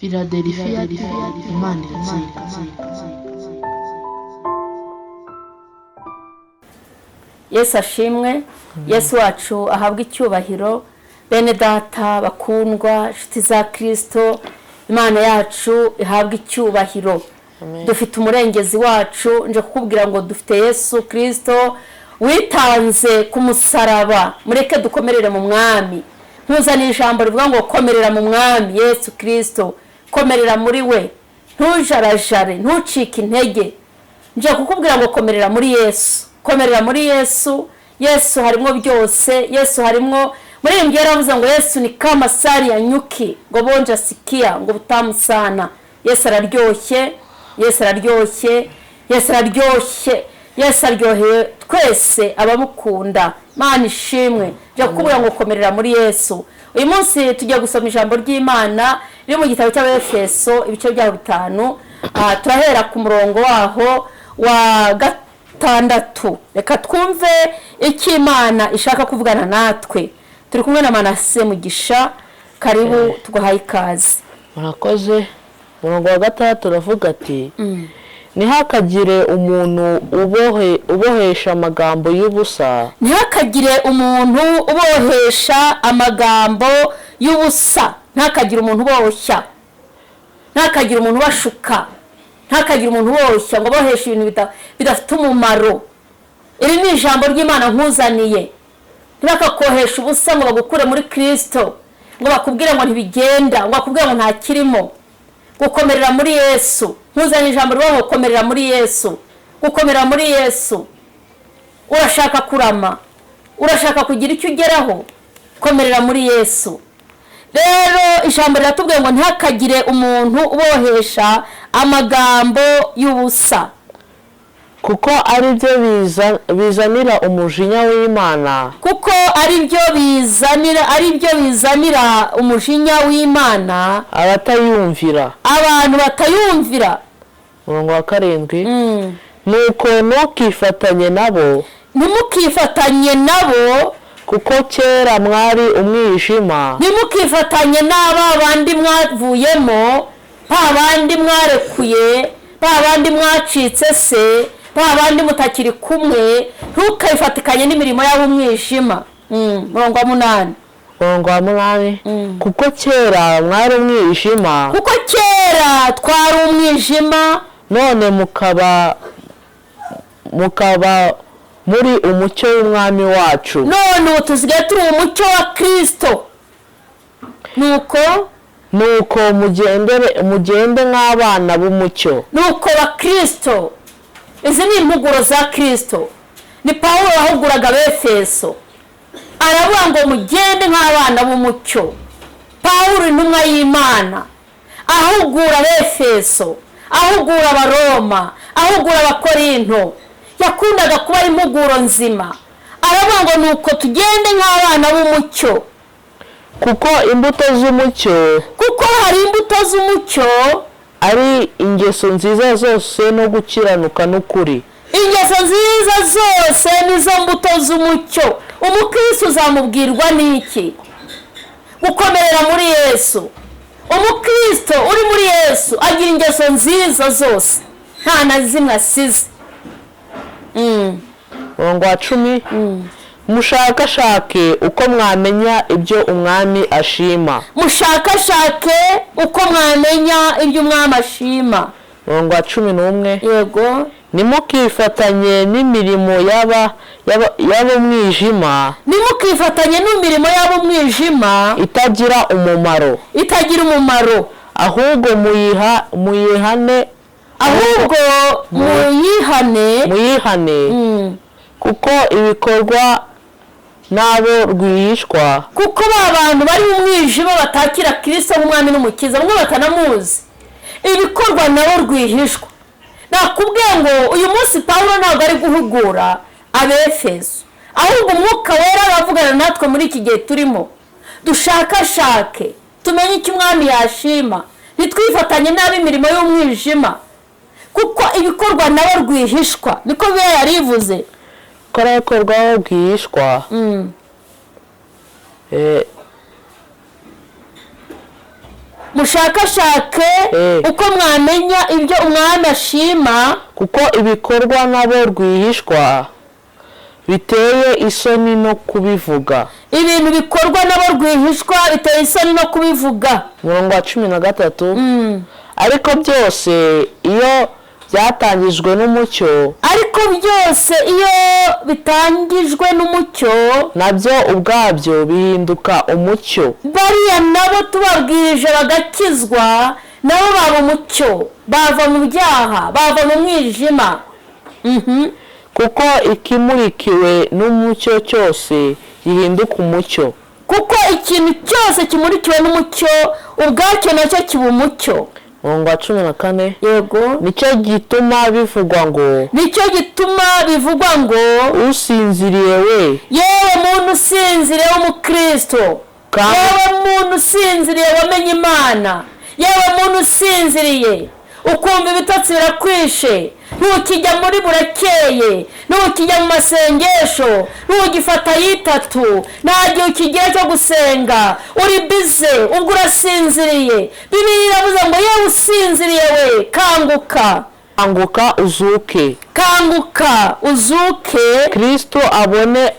Philadelphia Imana iratsinda. Yesu ashimwe, Yesu wacu ahabwa icyubahiro. Bene data bakundwa, inshuti za Kristo, Imana yacu ihabwa icyubahiro. Dufite umurengezi wacu, nje kukubwira ngo dufite Yesu Kristo witanze ku musaraba. Mureke dukomerere mu mwami. Ntuzane ijambo rivuga ngo komerera mu mwami Yesu Kristo, komerera muri we, ntujarajare, ntucike intege. Nje kukubwira ngo komerera muri Yesu, komerera muri Yesu. Yesu harimo byose, Yesu harimo. Muri iyi ngero yaravuze ngo Yesu ni kama sari ya nyuki, ngo bonja sikia, ngo butamu sana. Yesu araryoshye, Yesu araryoshye, Yesu araryoshye, Yesu aryoheye twese abamukunda. Imana ishimwe. Nje kukubwira ngo komerera muri Yesu. Uyu munsi tugiye gusoma ijambo ry'Imana riri mu gitabo cy'Abefeso ibice bya 5. Turahera ku murongo waho wa 6. Reka twumve icyo Imana ishaka kuvugana natwe. Turi kumwe na Manase Mugisha, karibu tuguhaye ikaze. Murakoze. Murongo wa 6 turavuga ati ntihakagire umuntu ubohesha amagambo y'ubusa. Ntihakagire umuntu ubohesha amagambo y'ubusa. Ntihakagire umuntu uboshya. Ntihakagire umuntu bashuka. Ntihakagire umuntu uboshya ngo boheshe ibintu bidafite umumaro. Iri ni ijambo ry'Imana nkuzaniye. Ntibakakohesha ubusa ngo bagukure muri Kristo, ngo bakubwire ngo ntibigenda, ngo bakubwire ngo nta kirimo. Gukomerera muri Yesu. Nkuzanye ijambo rivuga ngo komerera muri Yesu. Gukomerera muri Yesu. Urashaka kurama, urashaka kugira icyo ugeraho, komerera muri Yesu. Rero ijambo riratubwiye ngo ntihakagire umuntu ubohesha amagambo y'ubusa, kuko ari byo bizanira umujinya w'Imana. kuko ari byo bizanira umujinya w'Imana abatayumvira. abantu batayumvira. Murongo wa 7. Nuko ntukifatanye nabo. Ntimukifatanye nabo, kuko kera mwari umwijima. ntimukifatanye n'aba bandi mwavuyemo, ba bandi mwarekuye, ba bandi mwacitse se, ba bandi mutakiri kumwe. Ntukifatikanye n'imirimo y'umwijima. Murongo wa 8. Murongo wa 8. Kuko kera mwari umwijima. Kuko kera twari umwijima, none mukaba muri umucyo w'umwami wacu. none ubu tuzigaye turi umucyo wa Kristo. Nuko mugende nk'abana b'umucyo. Nuko ba Kristo. Izi ni impuguro za Kristo. Ni Pawulo wahuguraga Abefeso, aravuga ngo mugende nk'abana b'umucyo. Pawulo intumwa y'Imana ahugura Abefeso, ahugura Abaroma, ahugura Abakorinto. Yakundaga kuba ari impuguro nzima. Aravuga ngo nuko tugende nk'abana b'umucyo. Kuko imbuto z'umucyo, kuko hari imbuto z'umucyo, ari ingeso nziza zose no gukiranuka n'ukuri. ingeso nziza zose nizo mbuto z'umucyo. Umukristo uzamubwirwa n'iki? Gukomerera muri Yesu. Umukristo uri muri Yesu agira ingeso nziza zose, nta na zimwe asize. Murongo wa 10. Mushakashake uko mwamenya ibyo umwami ashima. Mushakashake uko mwamenya ibyo umwami ashima. Murongo wa 11. Yego. Nimukifatanye n'imirimo y'ab'umwijima. Nimukifatanye n'imirimo y'ab'umwijima itagira umumaro. Ahubwo muyihane. Kuko ibikorwa nabo rwihishwa. Kuko ba bantu bari mu mwijima batakira Kristo nk'umwami n'umukiza, bamwe batanamuzi, ibikorwa nabo rwihishwa. Nakubwiye ngo uyu munsi Pawulo ntabwo ari guhugura Abefeso, ahubwo Umwuka Wera aravugana natwe muri iki gihe turimo. Dushakashake tumenye icyo umwami yashima, ntitwifatanye n'ab'imirimo y'umwijima, kuko ibikorwa nabo rwihishwa. Niko biba yarivuze. Ibikorwa rwihishwa. mushakashake uko mwamenya ibyo umwami ashima, kuko ibikorwa nabo rwihishwa biteye isoni no kubivuga. ibintu bikorwa nabo rwihishwa biteye isoni no kubivuga. Umurongo wa 13. Ariko byose iyo byatangijwe n'umucyo, ariko byose iyo bitangijwe n'umucyo, nabyo ubwabyo bihinduka umucyo. bariya nabo tubabwirije bagakizwa, nabo baba umucyo, bava mu byaha, bava mu mwijima. Kuko ikimurikiwe n'umucyo cyose gihinduka umucyo. kuko ikintu cyose kimurikiwe n'umucyo ubwacyo nacyo kiba umucyo. Umurongo wa 14. Yego. Nicyo gituma bivugwa ngo, nicyo gituma bivugwa ngo, usinziriye we, yewe muntu usinziriye w'umukristo, yewe muntu usinziriye wamenye Imana, yewe muntu usinziriye ukumva ibitotsi birakwishe, ntukijya muri burakeye, ntukijya mu masengesho, ntugifata yitatu, nta gihe ukigira cyo gusenga, uri bize, ubwo urasinziriye. Bibiliya iravuze ngo yewe usinziriye we, kanguka, kanguka uzuke, kanguka uzuke, Kristo abone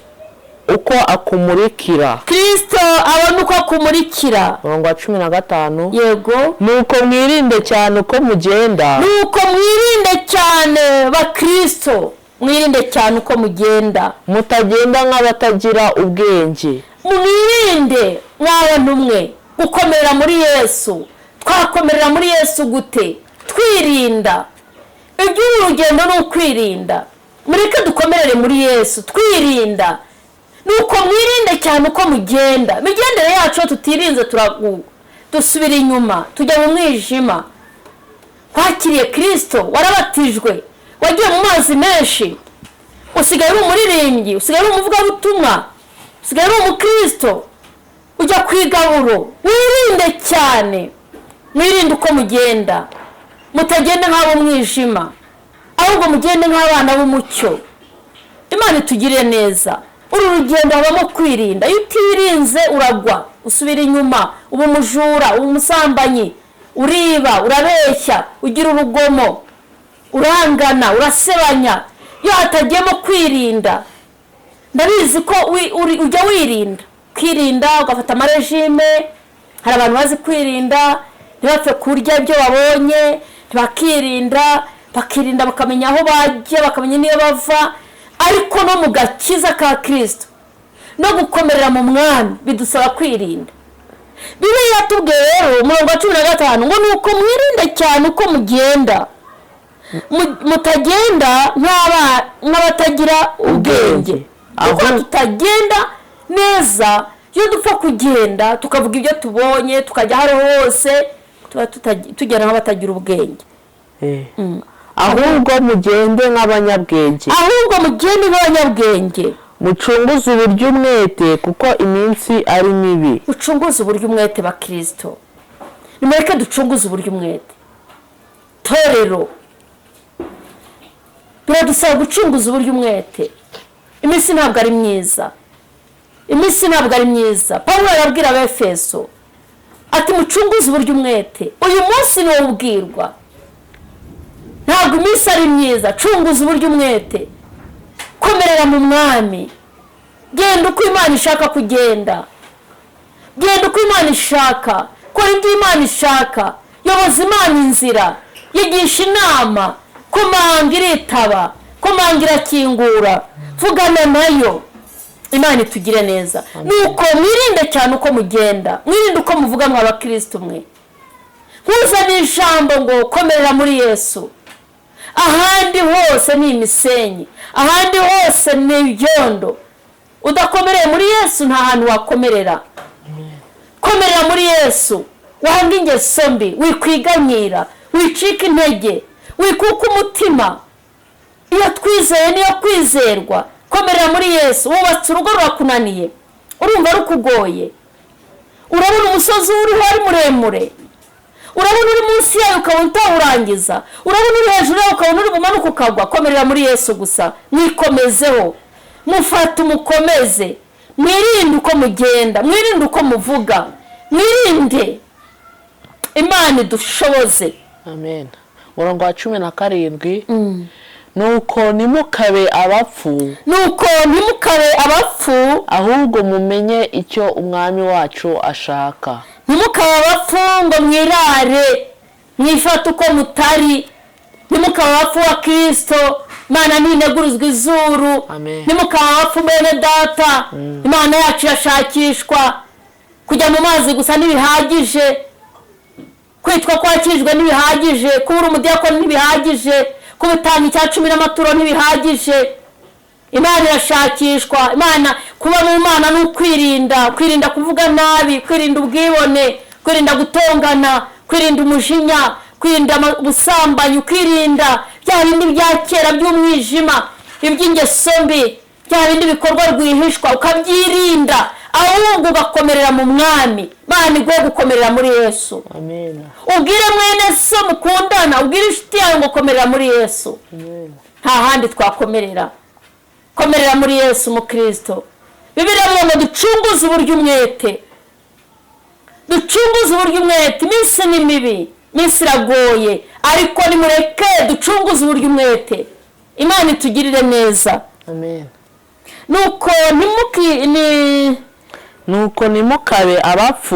uko akumurikira. Kristo abone uko akumurikira. Umurongo wa 15. Yego. Nuko mwirinde cyane uko mugenda, nuko mwirinde cyane bakristo, mwirinde cyane uko mugenda, mutagenda nk'abatagira ubwenge. mwirinde mw'abantu mwe gukomerera muri Yesu. Twakomerera muri Yesu gute? Twirinda. Iby'urugendo ni ukwirinda. Mureke dukomerere muri Yesu twirinda. Nuko mwirinde cyane uko mugenda. Migendere yacu tutirinze dusubira inyuma, tujya mu mwijima. Twakiriye Kristo, warabatijwe, wagiye mu mazi menshi, usigaye uri umuririmbyi, usigaye uri umuvugabutumwa, usigaye uri umukristo, ujya kwigaburo. Wirinde cyane, mwirinde uko mugenda, mutagenda nk'abo mwijima, ahubwo mugende nk'abana b'umucyo. Imana itugirire neza. Uru rugendo habamo kwirinda. Iyo utirinze uragwa, usubira inyuma, uba umujura, uba umusambanyi, uriba, urabeshya, ugira urugomo, urangana, urasebanya. Iyo hatagiyemo kwirinda, ndabizi ko ujya wirinda, kwirinda ugafata amarejime. Hari abantu bazi kwirinda, ntibapfe kurya ibyo babonye, bakirinda bakamenya aho bajya, bakamenya niyo bava. Ariko no mu gakiza ka Kristo no gukomerera mu mwami bidusaba kwirinda. Bibiliya yatubwiye rero umurongo wa 15 ngo nuko mwirinde cyane uko mugenda, mutagenda nk'abatagira ubwenge. Kuko tutagenda neza, iyo dupfa kugenda tukavuga ibyo tubonye, tukajya aho hose, tuba tugenda nk'abatagira ubwenge. Ahubwo mugende nk'abanyabwenge, ahubwo mugende nk'abanyabwenge, mucunguze uburyo umwete kuko iminsi ari mibi. Ucunguze uburyo umwete bakristo. Nimureke ducunguze uburyo umwete. Torero biradusaba gucunguza uburyo umwete. Iminsi ntabwo ari myiza, iminsi ntabwo ari myiza. Pawulo arabwira Abefeso ati mucunguze uburyo umwete. Uyu munsi niwo ubwirwa, ntabwo iminsi ari myiza. Cunguza uburyo umwete, komerera mu mwami, genda uko Imana ishaka kugenda, genda uko Imana ishaka, kora ibyo Imana ishaka, yoboza Imana inzira, yigisha inama, komanga iritaba, komanga irakingura, vugana nayo. Imana itugire neza. Nuko mwirinde cyane uko mugenda, mwirinde uko muvuga mw'abakristo mwe. Nkuzana ijambo ngo komerera muri Yesu. Ahandi hose ni imisenyi, ahandi hose ni ibyondo. Udakomereye muri Yesu nta hantu wakomerera. Komerera muri Yesu, wanga ingeso mbi, wikwiganyira, wicika intege, wikuka umutima. Iyo twizeye niyo kwizerwa. Komerera muri Yesu. Wubatse urugo rurakunaniye, urumva rukugoye, urabona umusozi uriho ari muremure, urabona uri munsi yayo ukabona utawurangiza, urabona uri hejuru yayo ukabona uri bumanuka ukagwa. Komerera muri Yesu gusa, mwikomezeho, mufate umukomeze, mwirinde uko mugenda, mwirinde uko muvuga, mwirinde. Imana idushoboze. Amen. Umurongo wa 17 nuko ntimukabe abapfu ahubwo mumenye icyo umwami wacu ashaka. Ntimukabe abapfu ngo mwirare mwifate uko mutari. Ntimukabe abapfu wa Kristo, Imana nineguruzwa izuru. Ntimukabe abapfu bene data, Imana yacu yashakishwa. Kujya mu mazi gusa ntibihagije, kwitwa kwakijwe ntibihagije, kubura umudiyakoni ntibihagije, kubutanga icya 10 n'amaturo ntibihagije. Imana irashakishwa. Imana kuba mu Mana n'ukwirinda, kwirinda kuvuga nabi, kwirinda ubwibone, kwirinda gutongana, kwirinda umujinya, kwirinda ubusambanyi, kwirinda bya bindi bya kera by'umwijima, iby'ingeso mbi, bya bindi bikorwa rwihishwa ukabyirinda, ahubwo ugakomerera mu mwami. Imana iguhe gukomerera muri Yesu. Amen. Ubwire mwene so mukundana, ubwire inshuti yawe ngo komerera muri Yesu. Amen. Nta handi twakomerera. Komerera muri Yesu mu Kristo. Bibiliya ngo ducunguze uburyo umwete. Ducunguze uburyo umwete. Iminsi ni mibi, iminsi iragoye, ariko nimureke ducunguze uburyo umwete. Imana itugirire neza. Amen. Nuko ntimukabe abapfu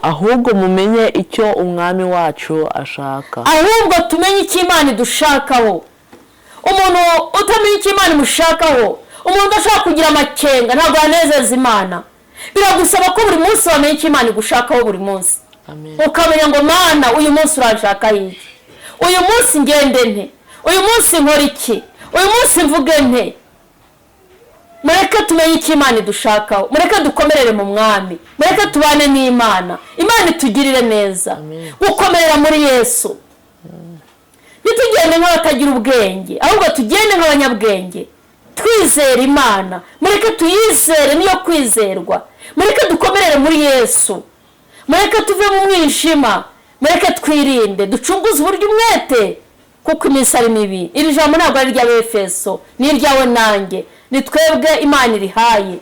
ahubwo mumenye icyo umwami wacu ashaka. Ahubwo tumenye icyo Imana idushakaho. Umuntu utamenya icyo Imana imushakaho, umuntu udashaka kugira amakenga, ntabwo yanezeza Imana. Biragusaba ko buri munsi wamenya icyo Imana igushakaho buri munsi. Amen. Ukamenya ngo Mana, uyu munsi uranshaka iki? Uyu munsi ngende nte? Uyu munsi nkora iki? Uyu munsi mvuge nte? Mureke tumenye icyo Imana idushakaho, mureke dukomerere mu mwami, mureke tubane n'Imana. Imana itugirire neza. Gukomerera muri Yesu. Nitugende nk'abatagira ubwenge, ahubwo tugende nk'abanyabwenge. Twizere Imana, mureke tuyizere niyo kwizerwa. Mureke dukomerere muri Yesu, mureke tuve mu mwijima, mureke twirinde, ducunguze uburyo umwete, kuko iminsi ari mibi. Iri jambo ntabwo ari ry'Abefeso, ni iryawe nanjye. Ni twebwe Imana irihaye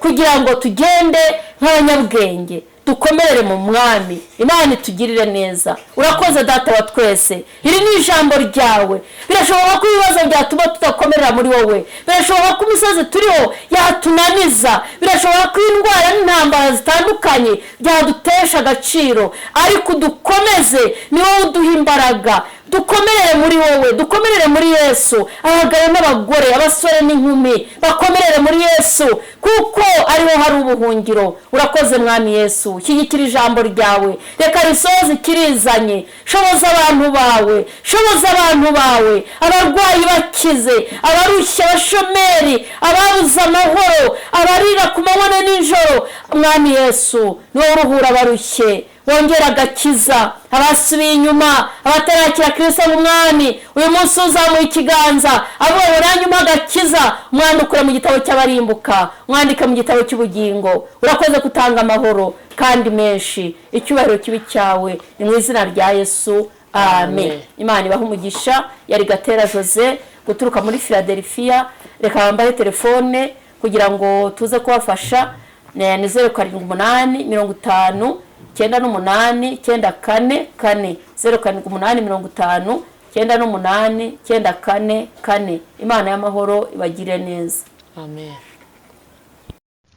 kugira ngo tugende nk'abanyabwenge, dukomerere mu mwami. Imana itugirire neza. Urakoze Data wa twese. Iri ni ijambo ryawe. Birashoboka ko ibibazo byatuma tudakomerera muri wowe. Birashoboka ko imisozi turiho yatunaniza. Birashoboka ko indwara n'intambara zitandukanye byadutesha agaciro, ariko dukomeze, ni wowe uduha imbaraga. Dukomerere muri wowe, dukomerere muri Yesu. Abagabo n'abagore, abasore n'inkumi, bakomerere muri Yesu, kuko ariho hari ubuhungiro. Urakoze mwami Yesu. Shyigikira ijambo ryawe, reka risoze ikirizanye. Shoboza abantu bawe, shoboza abantu bawe, abarwayi bakize, abarushye, abashomeri, ababuze amahoro, abarira ku manywa n'ijoro. Mwami Yesu, niwe uruhura abarushye, wongera agakiza abasubiye inyuma, abatarakira Kristo mu mwami. Uyu munsi uzamuye ikiganza, abo uranyuma agakiza, mwandukura mu gitabo cy'abarimbuka, mwandika mu gitabo cy'ubugingo. Urakoze kutanga amahoro kandi menshi. Icyubahiro kibi cyawe, ni mu izina rya Yesu. Amen. Imana ibahe umugisha. Yari Gatera Jose guturuka muri Philadelphia. Reka bambaye telefone kugira ngo tuze kubafasha. Ni 0788 50 98 94 0788 50 98 94. Imana y'amahoro ibagire neza. Amen.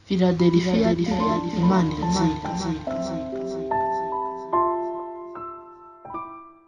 Philadelphia, Imana irakira.